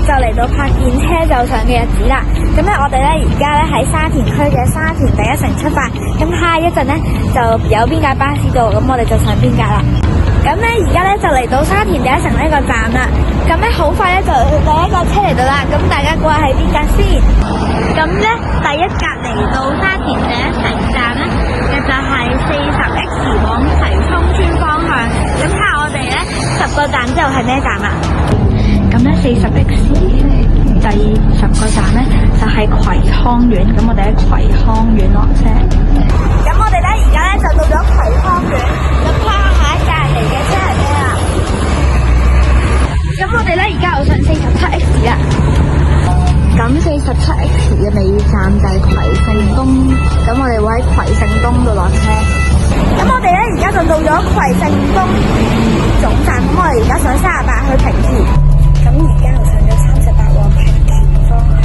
就嚟到拍見車就上嘅日子啦。咁咧，我哋咧而家咧喺沙田區嘅沙田第一城出發。咁下一陣咧就有邊架巴士到，咁我哋就上邊架啦。咁咧而家咧就嚟到沙田第一城呢個站啦。咁咧好快咧就第一個車嚟到啦。咁大家估下係邊架先？咁咧第一格嚟到沙田第一城站咧，就係40X 往葵涌村方向。咁睇下我哋咧10個站之後係咩站啊？咁咧40X 第10個站咧就係葵康苑，咁我哋喺葵康苑落車。咁我哋咧而家咧就到咗葵康苑，咁睇下下一架嚟嘅車係咩啊？咁我哋咧而家又上47X 啦。咁47X 嘅尾站就係葵盛東，咁我哋會喺葵盛東度落車。咁我哋咧而家就到咗葵盛東總站，咁我哋而家上38去平田。咁而家又上咗38往平田方向，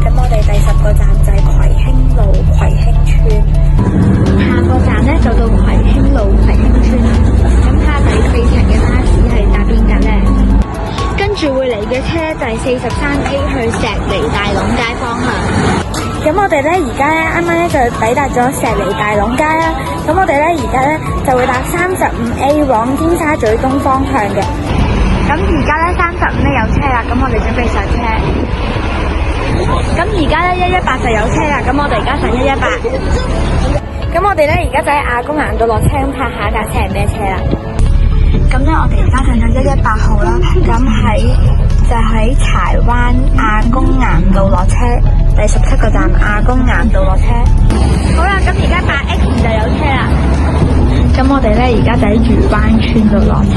咁我哋第10個站就係葵興路葵興村，下個站咧就到葵興路葵興村啦。咁睇下第4程嘅巴士係搭邊架咧？跟住會嚟嘅車就係43A 去石梨大龍街方向。咁我哋咧而家咧啱啱咧就抵達咗石梨大龍街啦。咁我哋咧而家咧就會搭35A 往尖沙咀東方向嘅。咁而家咧35咧有車啦，咁我哋準備上車。咁而家咧118就有車啦，咁我哋而家上118。咁我哋咧而家就喺亞公岩道落車，咁睇下一架車係咩車啦。咁咧我哋而家上咗118號啦，咁就喺柴灣亞公岩道落車，第17個站亞公岩道落車。好啦，咁而家8X 就有車啦。咁我哋咧而家就喺漁灣村度落車。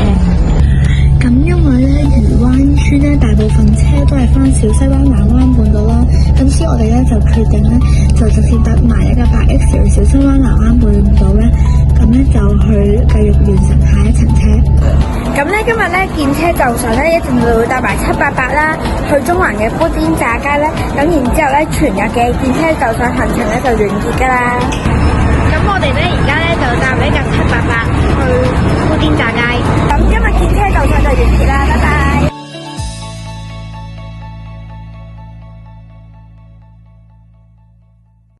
咁因為咧漁灣村咧大部分車都係翻小西灣藍灣半島啦，咁所以我哋咧就決定咧就直接搭埋一架8X 去小西灣藍灣半島咧，咁咧就去繼續完成下一程車。咁咧今日咧見車就上咧，一定會搭埋788啦，去中環嘅砵甸乍街咧，咁然之後咧全日嘅見車就上行程咧就完結噶啦。咁我哋咧而家咧就搭呢架788去